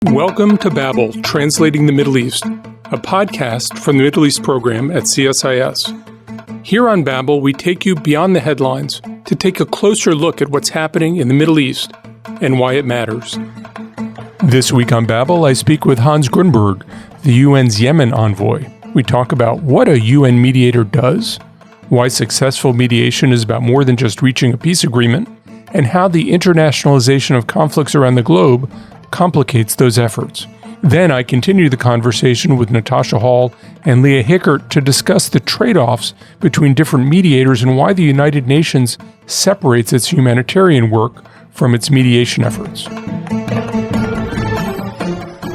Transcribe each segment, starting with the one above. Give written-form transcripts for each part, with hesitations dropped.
Welcome to Babel, Translating the Middle East, a podcast from the Middle East program at CSIS. Here on Babel, we take you beyond the headlines to take a closer look at what's happening in the Middle East and why it matters. This week on Babel, I speak with Hans Grundberg, the UN's Yemen envoy. We talk about what a UN mediator does, why successful mediation is about more than just reaching a peace agreement, and how the internationalization of conflicts around the globe complicates those efforts. Then I continue the conversation with Natasha and Leah Hickert to discuss the tradeoffs between different mediators and why the United Nations separates its humanitarian work from its mediation efforts.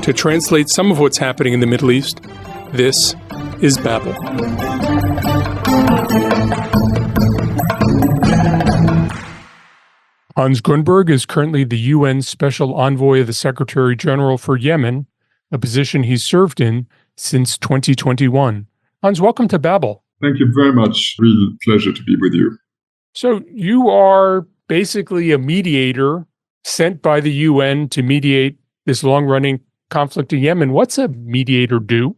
To translate some of what's happening in the Middle East, this is Babel. Hans Grundberg is currently the UN Special Envoy of the Secretary General for Yemen, a position he's served in since 2021. Hans, welcome to Babel. Thank you very much. Real pleasure to be with you. So you are basically a mediator sent by the UN to mediate this long-running conflict in Yemen. What's a mediator do?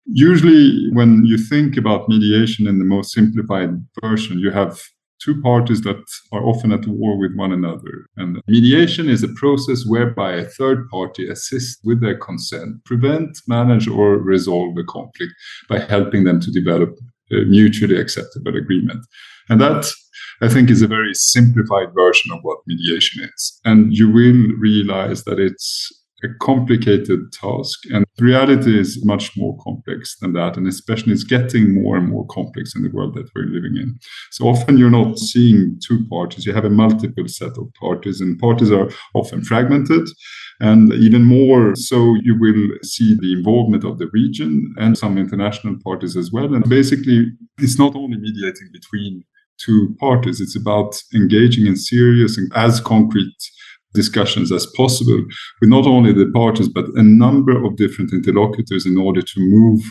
Usually, when you think about mediation in the most simplified version, you have two parties that are often at war with one another. And mediation is a process whereby a third party assists with their consent, prevent, manage, or resolve the conflict by helping them to develop a mutually acceptable agreement. And that, I think, is a very simplified version of what mediation is. And you will realize that it's a complicated task, and reality is much more complex than that, and especially it's getting more and more complex in the world that we're living in. So often you're not seeing two parties, you have a multiple set of parties, and parties are often fragmented, and even more so you will see the involvement of the region and some international parties as well. And basically it's not only mediating between two parties, it's about engaging in serious and as concrete discussions as possible with not only the parties, but a number of different interlocutors in order to move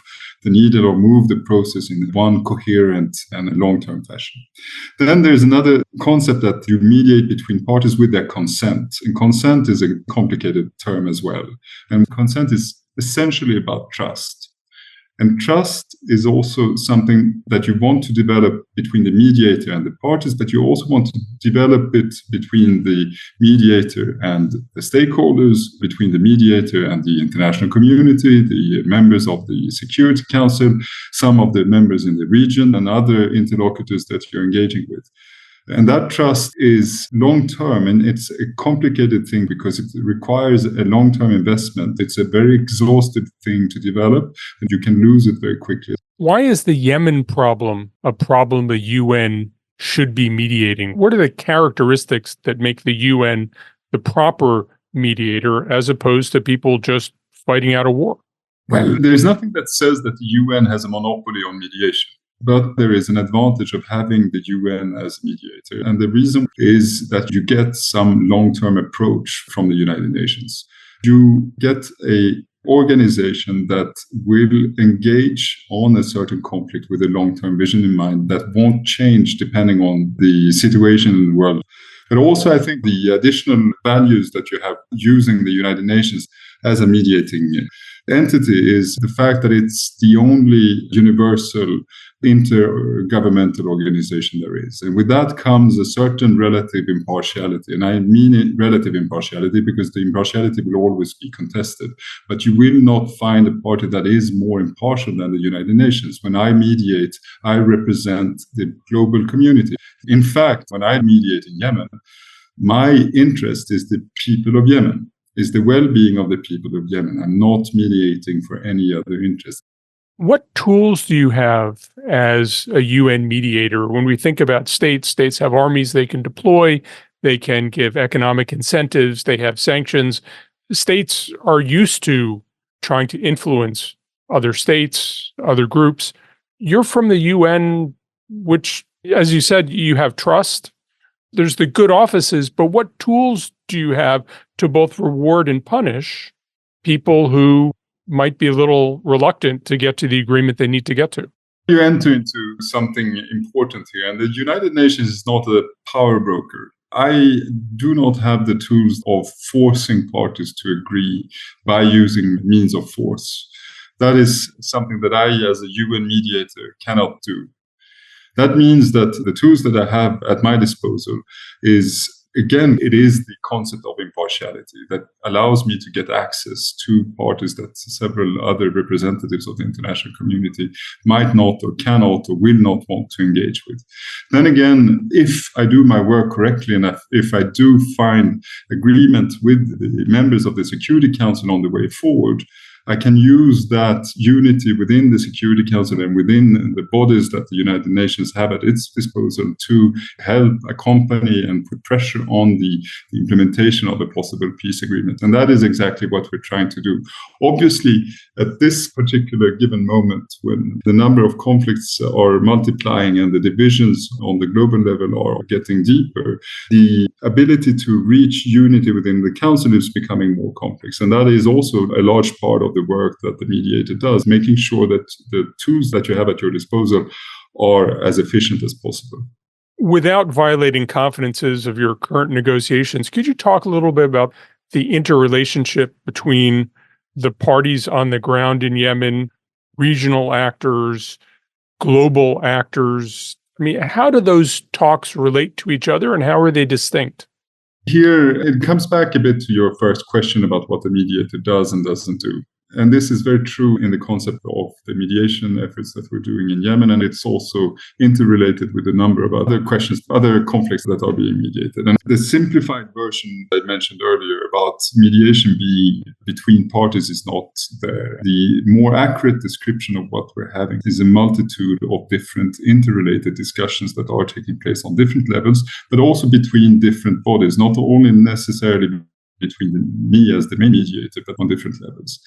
the needle or move the process in one coherent and long-term fashion. Then there's another concept that you mediate between parties with their consent. And consent is a complicated term as well. And consent is essentially about trust. And trust is also something that you want to develop between the mediator and the parties, but you also want to develop it between the mediator and the stakeholders, between the mediator and the international community, the members of the Security Council, some of the members in the region, and other interlocutors that you're engaging with. And that trust is long-term, and it's a complicated thing because it requires a long-term investment. It's a very exhaustive thing to develop, and you can lose it very quickly. Why is the Yemen problem a problem the UN should be mediating? What are the characteristics that make the UN the proper mediator as opposed to people just fighting out a war? Well, there's nothing that says that the UN has a monopoly on mediation. But there is an advantage of having the UN as a mediator. And the reason is that you get some long-term approach from the United Nations. You get an organization that will engage on a certain conflict with a long-term vision in mind that won't change depending on the situation in the world. But also, I think the additional values that you have using the United Nations as a mediating entity is the fact that it's the only universal intergovernmental organization there is. And with that comes a certain relative impartiality. And I mean relative impartiality because the impartiality will always be contested. But you will not find a party that is more impartial than the United Nations. When I mediate, I represent the global community. In fact, when I mediate in Yemen, my interest is the people of Yemen, is the well-being of the people of Yemen. I'm not mediating for any other interest. What tools do you have as a UN mediator? When we think about states have armies they can deploy, they can give economic incentives, they have sanctions. States are used to trying to influence other states, other groups. You're from the UN, which, as you said, you have trust. There's the good offices, but what tools do you have to both reward and punish people who might be a little reluctant to get to the agreement they need to get to? You enter into something important here, and the United Nations is not a power broker. I do not have the tools of forcing parties to agree by using means of force. That is something that I, as a UN mediator, cannot do. That means that the tools that I have at my disposal is, again, it is the concept of impartiality that allows me to get access to parties that several other representatives of the international community might not or cannot or will not want to engage with. Then again, if I do my work correctly and if I do find agreement with the members of the Security Council on the way forward, I can use that unity within the Security Council and within the bodies that the United Nations have at its disposal to help accompany and put pressure on the implementation of a possible peace agreement. And that is exactly what we're trying to do. Obviously, at this particular given moment, when the number of conflicts are multiplying and the divisions on the global level are getting deeper, the ability to reach unity within the Council is becoming more complex. And that is also a large part of the work that the mediator does, making sure that the tools that you have at your disposal are as efficient as possible. Without violating confidences of your current negotiations, could you talk a little bit about the interrelationship between the parties on the ground in Yemen, regional actors, global actors? I mean, how do those talks relate to each other and how are they distinct? Here, it comes back a bit to your first question about what the mediator does and doesn't do. And this is very true in the concept of the mediation efforts that we're doing in Yemen. And it's also interrelated with a number of other questions, other conflicts that are being mediated. And the simplified version I mentioned earlier about mediation being between parties is not there. The more accurate description of what we're having is a multitude of different interrelated discussions that are taking place on different levels, but also between different bodies, not only necessarily between me as the main mediator, but on different levels.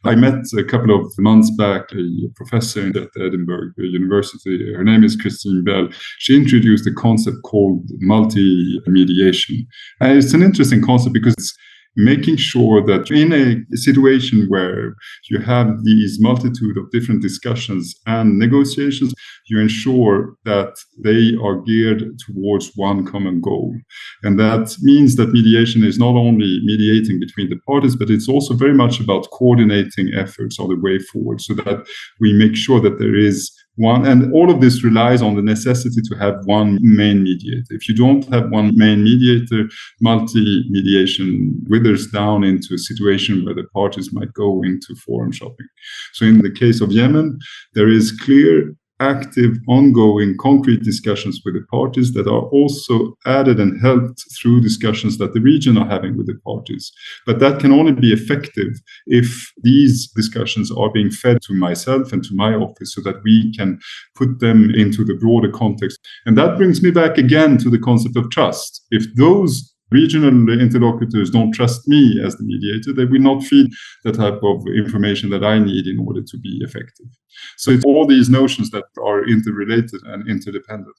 I met a couple of months back a professor at Edinburgh University. Her name is Christine Bell. She introduced a concept called multi-mediation. And it's an interesting concept because it's making sure that in a situation where you have these multitude of different discussions and negotiations, you ensure that they are geared towards one common goal. And that means that mediation is not only mediating between the parties, but it's also very much about coordinating efforts on the way forward so that we make sure that there is one, and all of this relies on the necessity to have one main mediator. If you don't have one main mediator, multi-mediation withers down into a situation where the parties might go into forum shopping. So in the case of Yemen, there is clear, active, ongoing, concrete discussions with the parties that are also added and helped through discussions that the region are having with the parties. But that can only be effective if these discussions are being fed to myself and to my office so that we can put them into the broader context. And that brings me back again to the concept of trust. If those regional interlocutors don't trust me as the mediator, they will not feed the type of information that I need in order to be effective. So it's all these notions that are interrelated and interdependent.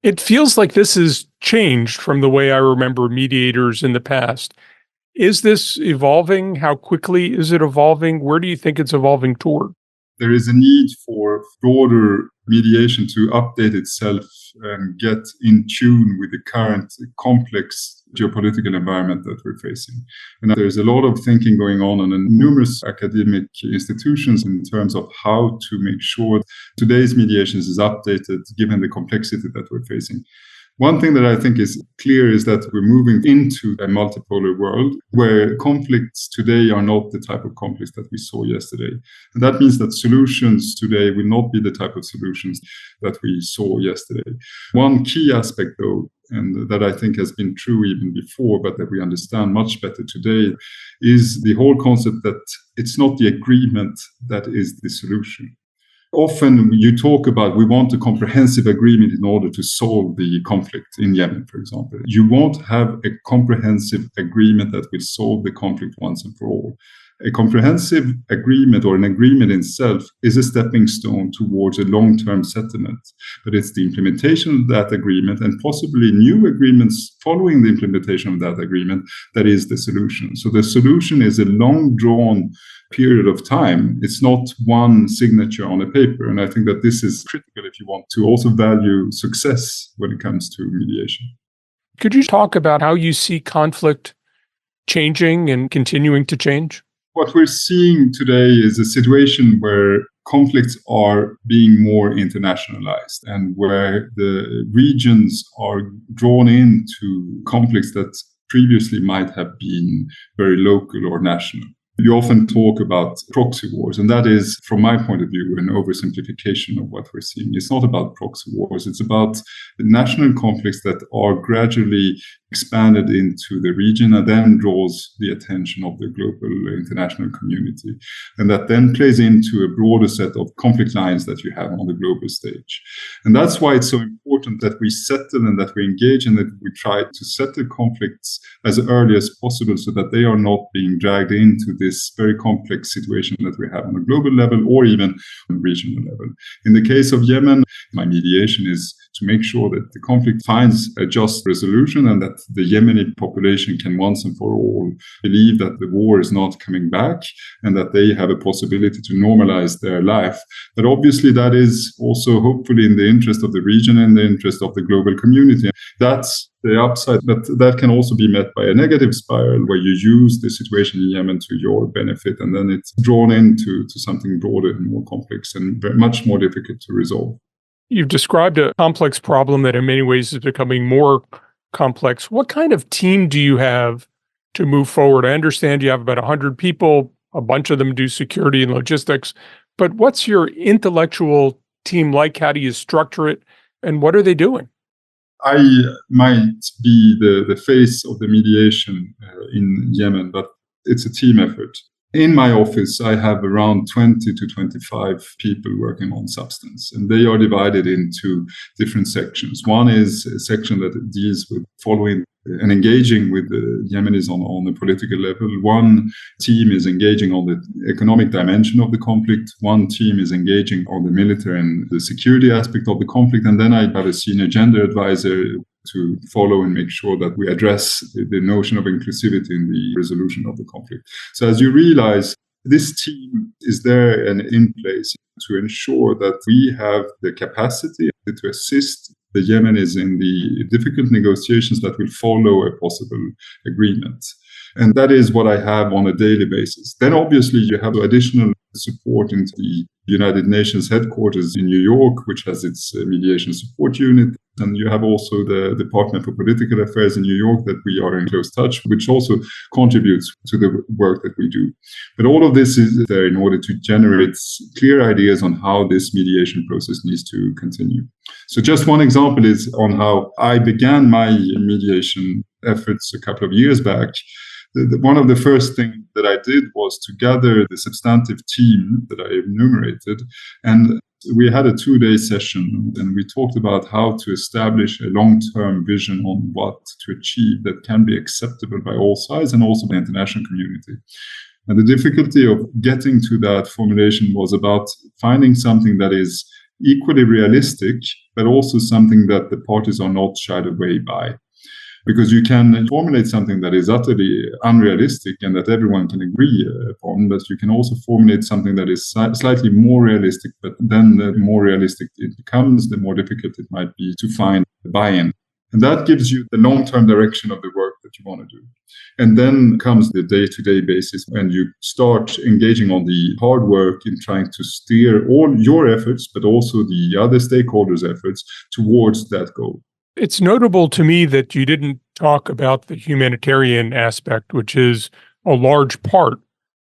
It feels like this has changed from the way I remember mediators in the past. Is this evolving? How quickly is it evolving? Where do you think it's evolving toward? There is a need for broader mediation to update itself and get in tune with the current complex geopolitical environment that we're facing. And there's a lot of thinking going on in numerous academic institutions in terms of how to make sure today's mediations is updated given the complexity that we're facing. One thing that I think is clear is that we're moving into a multipolar world where conflicts today are not the type of conflicts that we saw yesterday. And that means that solutions today will not be the type of solutions that we saw yesterday. One key aspect, though, and that I think has been true even before, but that we understand much better today, is the whole concept that it's not the agreement that is the solution. Often you talk about we want a comprehensive agreement in order to solve the conflict in Yemen, for example. You won't have a comprehensive agreement that will solve the conflict once and for all. A comprehensive agreement or an agreement in itself is a stepping stone towards a long-term settlement. But it's the implementation of that agreement and possibly new agreements following the implementation of that agreement that is the solution. So the solution is a long-drawn period of time. It's not one signature on a paper. And I think that this is critical if you want to also value success when it comes to mediation. Could you talk about how you see conflict changing and continuing to change? What we're seeing today is a situation where conflicts are being more internationalized and where the regions are drawn into conflicts that previously might have been very local or national. You often talk about proxy wars, and that is, from my point of view, an oversimplification of what we're seeing. It's not about proxy wars. It's about the national conflicts that are gradually expanded into the region and then draws the attention of the global international community. And that then plays into a broader set of conflict lines that you have on the global stage. And that's why it's so important that we settle and that we engage and that we try to settle conflicts as early as possible so that they are not being dragged into this very complex situation that we have on a global level or even on a regional level. In the case of Yemen, my mediation is to make sure that the conflict finds a just resolution and that the Yemeni population can once and for all believe that the war is not coming back and that they have a possibility to normalize their life. But obviously that is also hopefully in the interest of the region and the interest of the global community. That's the upside, but that can also be met by a negative spiral where you use the situation in Yemen to your benefit and then it's drawn into something broader and more complex and very much more difficult to resolve. You've described a complex problem that in many ways is becoming more complex. What kind of team do you have to move forward? I understand you have about 100 people, a bunch of them do security and logistics, but what's your intellectual team like? How do you structure it? And what are they doing? I might be the face of the mediation in Yemen, but it's a team effort. In my office, I have around 20 to 25 people working on substance, and they are divided into different sections. One is a section that deals with following and engaging with the Yemenis on a political level. One team is engaging on the economic dimension of the conflict. One team is engaging on the military and the security aspect of the conflict. And then I have a senior gender advisor to follow and make sure that we address the notion of inclusivity in the resolution of the conflict. So as you realize, this team is there and in place to ensure that we have the capacity to assist the Yemenis in the difficult negotiations that will follow a possible agreement. And that is what I have on a daily basis. Then obviously you have additional support into the United Nations headquarters in New York, which has its mediation support unit. And you have also the Department for Political Affairs in New York that we are in close touch, which also contributes to the work that we do. But all of this is there in order to generate clear ideas on how this mediation process needs to continue. So just one example is on how I began my mediation efforts a couple of years back. One of the first things that I did was to gather the substantive team that I enumerated, and we had a 2-day session, and we talked about how to establish a long-term vision on what to achieve that can be acceptable by all sides and also the international community. And the difficulty of getting to that formulation was about finding something that is equally realistic, but also something that the parties are not shied away by. Because you can formulate something that is utterly unrealistic and that everyone can agree upon, but you can also formulate something that is slightly more realistic, but then the more realistic it becomes, the more difficult it might be to find the buy-in. And that gives you the long-term direction of the work that you want to do. And then comes the day-to-day basis when you start engaging on the hard work in trying to steer all your efforts, but also the other stakeholders' efforts towards that goal. It's notable to me that you didn't talk about the humanitarian aspect, which is a large part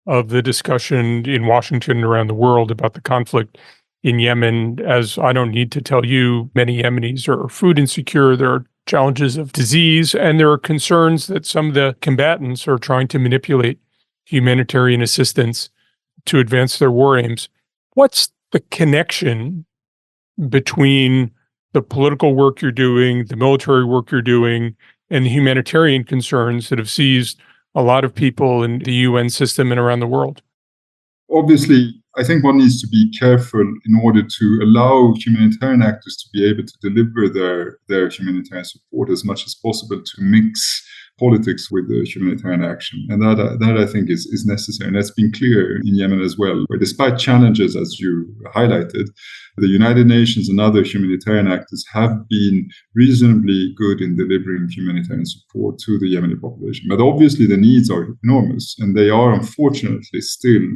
of the discussion in Washington and around the world about the conflict in Yemen. As I don't need to tell you, many Yemenis are food insecure. There are challenges of disease, and there are concerns that some of the combatants are trying to manipulate humanitarian assistance to advance their war aims. What's the connection between the political work you're doing, the military work you're doing, and the humanitarian concerns that have seized a lot of people in the UN system and around the world? Obviously, I think one needs to be careful in order to allow humanitarian actors to be able to deliver their humanitarian support as much as possible to mix politics with the humanitarian action. And that I think is necessary. And that's been clear in Yemen as well, where despite challenges, as you highlighted, the United Nations and other humanitarian actors have been reasonably good in delivering humanitarian support to the Yemeni population. But obviously the needs are enormous, and they are unfortunately still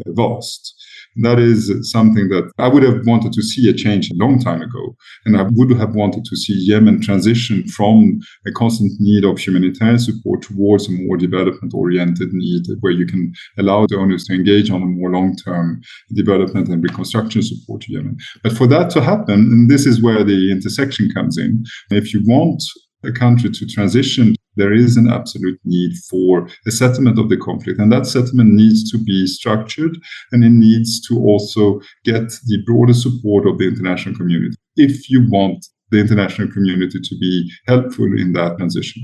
vast. And that is something that I would have wanted to see a change a long time ago. And I would have wanted to see Yemen transition from a constant need of humanitarian support towards a more development-oriented need where you can allow donors to engage on a more long-term development and reconstruction support to Yemen. But for that to happen, and this is where the intersection comes in, if you want a country to transition, there is an absolute need for a settlement of the conflict. And that settlement needs to be structured, and it needs to also get the broader support of the international community if you want the international community to be helpful in that transition.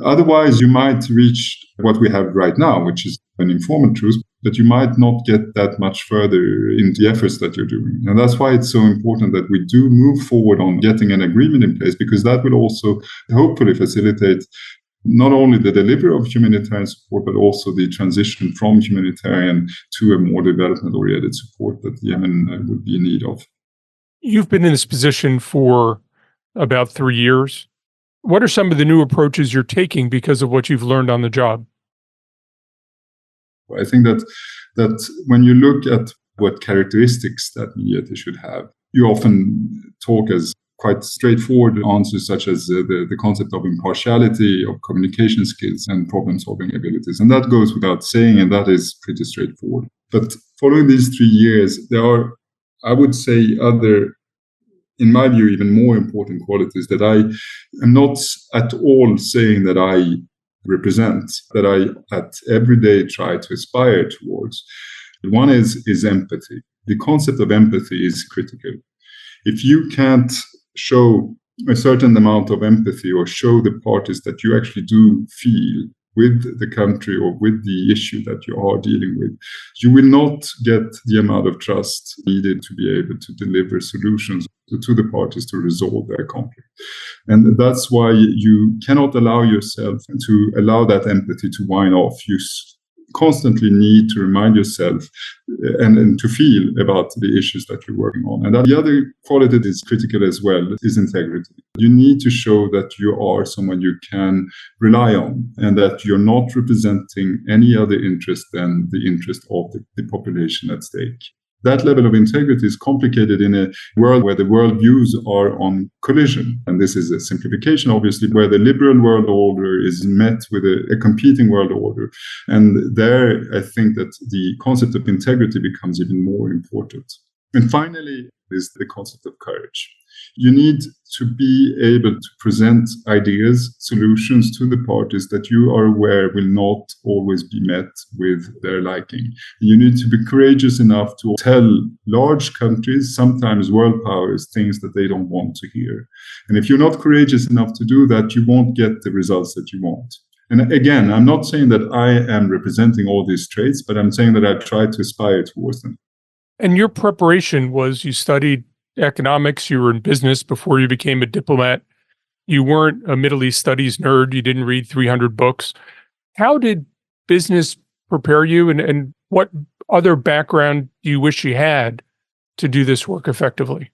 Otherwise, you might reach what we have right now, which is an informal truce, but you might not get that much further in the efforts that you're doing. And that's why it's so important that we do move forward on getting an agreement in place, because that will also hopefully facilitate not only the delivery of humanitarian support, but also the transition from humanitarian to a more development-oriented support that Yemen would be in need of. You've been in this position for about 3 years. What are some of the new approaches you're taking because of what you've learned on the job? I think that when you look at what characteristics that mediator should have, you often talk as quite straightforward answers, such as the concept of impartiality, of communication skills, and problem-solving abilities. And that goes without saying, and that is pretty straightforward. But following these 3 years, there are, I would say, other, in my view, even more important qualities that I am not at all saying that I represent, that I at every day try to aspire towards. One is empathy. The concept of empathy is critical. If you can't show a certain amount of empathy or show the parties that you actually do feel with the country or with the issue that you are dealing with, you will not get the amount of trust needed to be able to deliver solutions to the parties to resolve their conflict. And that's why you cannot allow yourself to allow that empathy to wane off. You constantly need to remind yourself and to feel about the issues that you're working on. And the other quality that is critical as well is integrity. You need to show that you are someone you can rely on and that you're not representing any other interest than the interest of the population at stake. That level of integrity is complicated in a world where the worldviews are on collision. And this is a simplification, obviously, where the liberal world order is met with a competing world order. And there, I think that the concept of integrity becomes even more important. And finally, is the concept of courage. You need to be able to present ideas, solutions to the parties that you are aware will not always be met with their liking. You need to be courageous enough to tell large countries, sometimes world powers, things that they don't want to hear. And if you're not courageous enough to do that, you won't get the results that you want. And again, I'm not saying that I am representing all these traits, but I'm saying that I try to aspire towards them. And your preparation was you studied economics, you were in business before you became a diplomat. You weren't a Middle East studies nerd. You didn't read 300 books. How did business prepare you, and what other background do you wish you had to do this work effectively?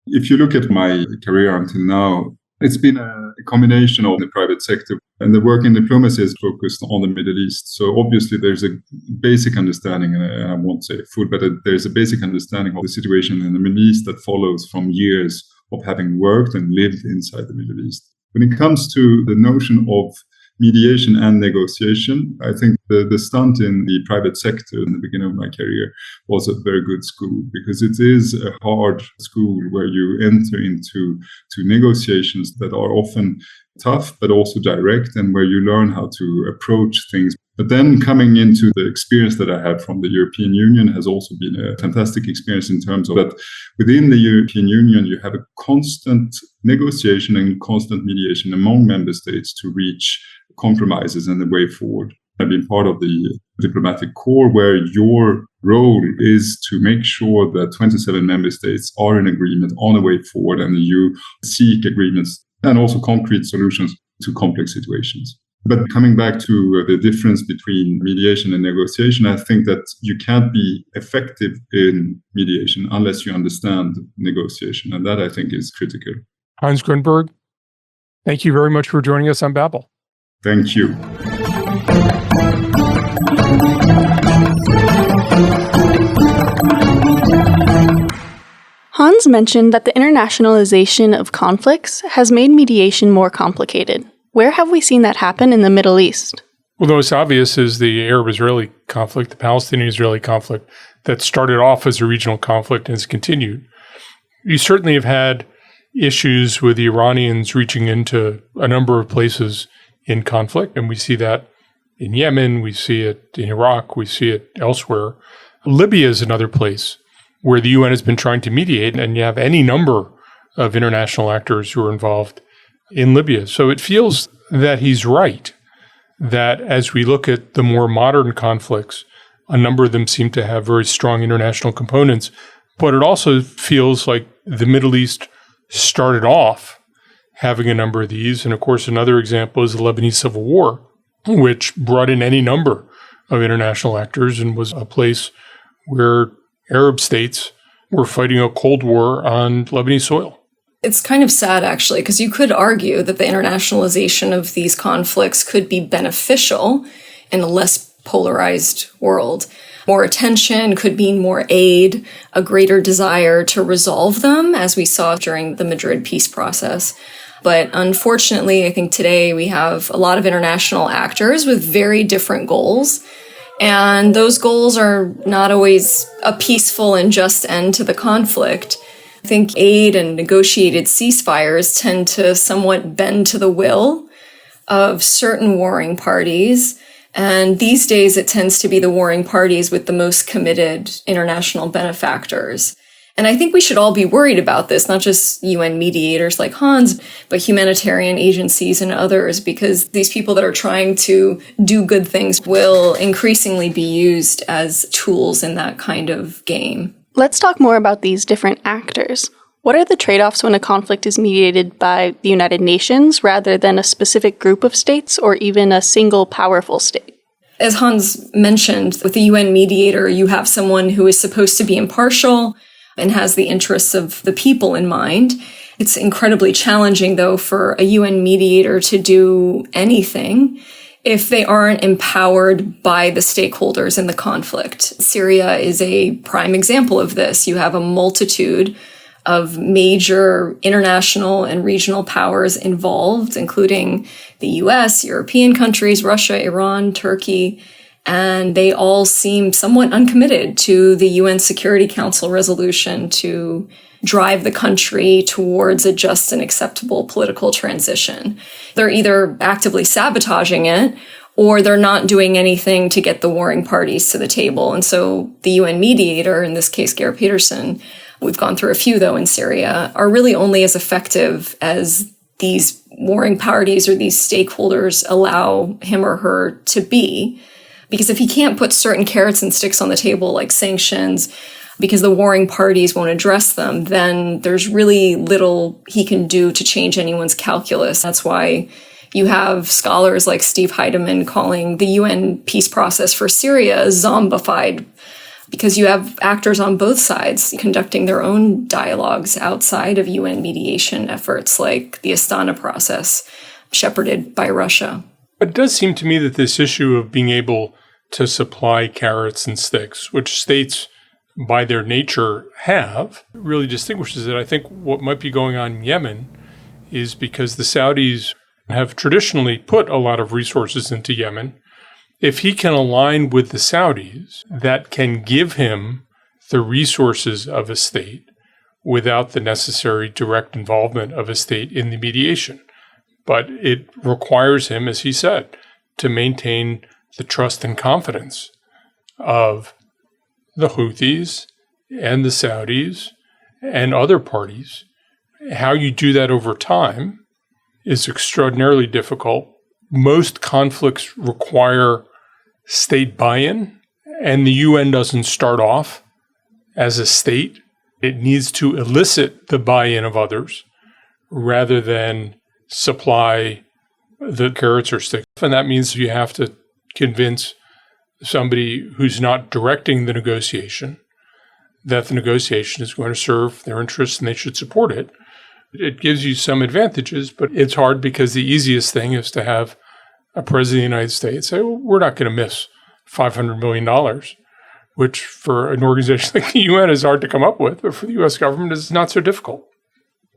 If you look at my career until now, it's been a combination of the private sector, and the work in diplomacy is focused on the Middle East. So obviously there's a basic understanding, and I won't say full, but there's a basic understanding of the situation in the Middle East that follows from years of having worked and lived inside the Middle East. When it comes to the notion of mediation and negotiation, I think the stunt in the private sector in the beginning of my career was a very good school, because it is a hard school where you enter into negotiations that are often tough, but also direct, and where you learn how to approach things. But then coming into the experience that I had from the European Union has also been a fantastic experience in terms of that within the European Union, you have a constant negotiation and constant mediation among member states to reach compromises and the way forward. I've been part of the diplomatic corps, where your role is to make sure that 27 member states are in agreement on a way forward, and you seek agreements and also concrete solutions to complex situations. But coming back to the difference between mediation and negotiation, I think that you can't be effective in mediation unless you understand negotiation. And that, I think, is critical. Hans Grundberg, thank you very much for joining us on Babel. Thank you. Hans mentioned that the internationalization of conflicts has made mediation more complicated. Where have we seen that happen in the Middle East? Well, the most obvious is the Arab-Israeli conflict, the Palestinian-Israeli conflict that started off as a regional conflict and has continued. You certainly have had issues with the Iranians reaching into a number of places in conflict, and we see that in Yemen, we see it in Iraq, we see it elsewhere. Libya is another place where the UN has been trying to mediate, and you have any number of international actors who are involved in Libya. So it feels that he's right, that as we look at the more modern conflicts, a number of them seem to have very strong international components, but it also feels like the Middle East started off having a number of these. And of course, another example is the Lebanese Civil War, which brought in any number of international actors and was a place where Arab states were fighting a Cold War on Lebanese soil. It's kind of sad, actually, because you could argue that the internationalization of these conflicts could be beneficial in a less polarized world. More attention could mean more aid, a greater desire to resolve them, as we saw during the Madrid peace process. But unfortunately, I think today we have a lot of international actors with very different goals. And those goals are not always a peaceful and just end to the conflict. I think aid and negotiated ceasefires tend to somewhat bend to the will of certain warring parties. And these days, it tends to be the warring parties with the most committed international benefactors. And I think we should all be worried about this, not just UN mediators like Hans, but humanitarian agencies and others, because these people that are trying to do good things will increasingly be used as tools in that kind of game. Let's talk more about these different actors. What are the trade-offs when a conflict is mediated by the United Nations rather than a specific group of states or even a single powerful state? As Hans mentioned, with the UN mediator, you have someone who is supposed to be impartial and has the interests of the people in mind. It's incredibly challenging, though, for a UN mediator to do anything if they aren't empowered by the stakeholders in the conflict. Syria is a prime example of this. You have a multitude of major international and regional powers involved, including the US, European countries, Russia, Iran, Turkey, and they all seem somewhat uncommitted to the UN Security Council resolution to drive the country towards a just and acceptable political transition. They're either actively sabotaging it or they're not doing anything to get the warring parties to the table. And so the UN mediator, in this case, Geir Peterson, we've gone through a few, though, in Syria, are really only as effective as these warring parties or these stakeholders allow him or her to be. Because if he can't put certain carrots and sticks on the table, like sanctions, because the warring parties won't address them, then there's really little he can do to change anyone's calculus. That's why you have scholars like Steve Heidemann calling the UN peace process for Syria zombified, because you have actors on both sides conducting their own dialogues outside of UN mediation efforts, like the Astana process, shepherded by Russia. It does seem to me that this issue of being able to supply carrots and sticks, which states by their nature have, really distinguishes it. I think what might be going on in Yemen is because the Saudis have traditionally put a lot of resources into Yemen. If he can align with the Saudis, that can give him the resources of a state without the necessary direct involvement of a state in the mediation. But it requires him, as he said, to maintain the trust and confidence of the Houthis and the Saudis and other parties. How you do that over time is extraordinarily difficult. Most conflicts require state buy-in, and the UN doesn't start off as a state. It needs to elicit the buy-in of others rather than supply the carrots or sticks. And that means you have to convince somebody who's not directing the negotiation that the negotiation is going to serve their interests and they should support it. It gives you some advantages, but it's hard because the easiest thing is to have a president of the United States say, well, we're not going to miss $500 million, which for an organization like the UN is hard to come up with, but for the U.S. government is not so difficult.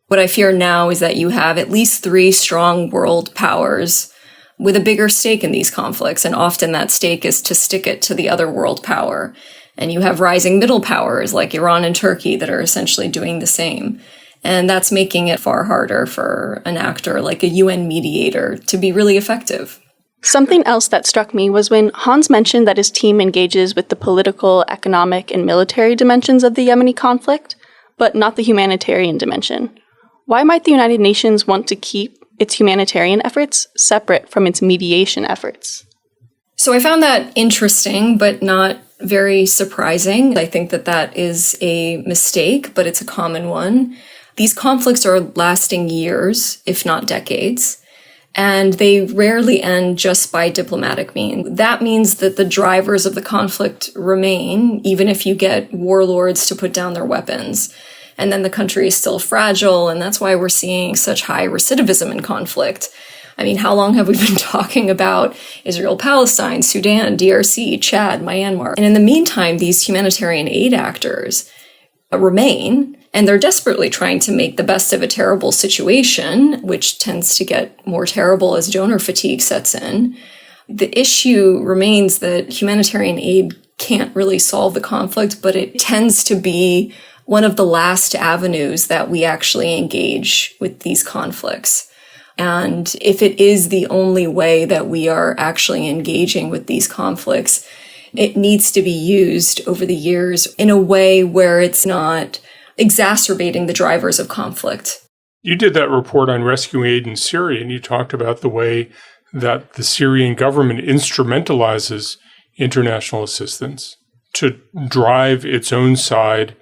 What I fear now is that you have at least 3 strong world powers with a bigger stake in these conflicts, and often that stake is to stick it to the other world power. And you have rising middle powers like Iran and Turkey that are essentially doing the same. And that's making it far harder for an actor like a UN mediator to be really effective. Something else that struck me was when Hans mentioned that his team engages with the political, economic, and military dimensions of the Yemeni conflict, but not the humanitarian dimension. Why might the United Nations want to keep its humanitarian efforts separate from its mediation efforts? So I found that interesting, but not very surprising. I think that that is a mistake, but it's a common one. These conflicts are lasting years, if not decades, and they rarely end just by diplomatic means. That means that the drivers of the conflict remain, even if you get warlords to put down their weapons. And then the country is still fragile, and that's why we're seeing such high recidivism in conflict. I mean, how long have we been talking about Israel, Palestine, Sudan, DRC, Chad, Myanmar? And in the meantime, these humanitarian aid actors remain, and they're desperately trying to make the best of a terrible situation, which tends to get more terrible as donor fatigue sets in. The issue remains that humanitarian aid can't really solve the conflict, but it tends to be one of the last avenues that we actually engage with these conflicts. And if it is the only way that we are actually engaging with these conflicts, it needs to be used over the years in a way where it's not exacerbating the drivers of conflict. You did that report on rescue aid in Syria, and you talked about the way that the Syrian government instrumentalizes international assistance to drive its own side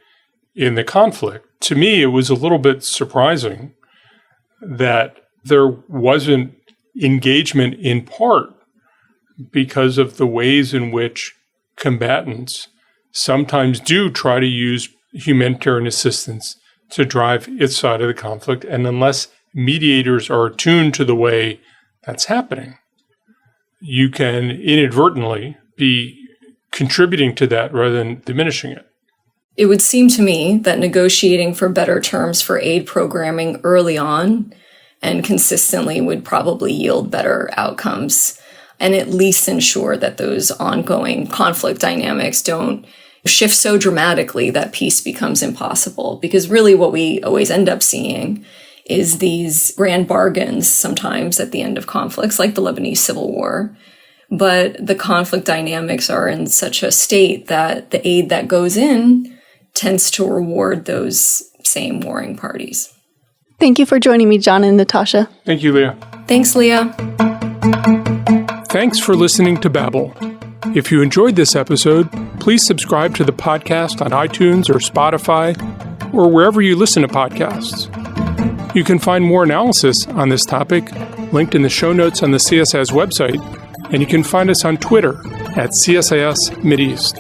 in the conflict. To me, it was a little bit surprising that there wasn't engagement in part because of the ways in which combatants sometimes do try to use humanitarian assistance to drive its side of the conflict. And unless mediators are attuned to the way that's happening, you can inadvertently be contributing to that rather than diminishing it. It would seem to me that negotiating for better terms for aid programming early on and consistently would probably yield better outcomes and at least ensure that those ongoing conflict dynamics don't shift so dramatically that peace becomes impossible. Because really what we always end up seeing is these grand bargains sometimes at the end of conflicts, like the Lebanese Civil War. But the conflict dynamics are in such a state that the aid that goes in tends to reward those same warring parties. Thank you for joining me, Jon and Natasha. Thank you, Leah. Thanks, Leah. Thanks for listening to Babel. If you enjoyed this episode, please subscribe to the podcast on iTunes or Spotify or wherever you listen to podcasts. You can find more analysis on this topic linked in the show notes on the CSIS website, and you can find us on Twitter at CSIS Mideast.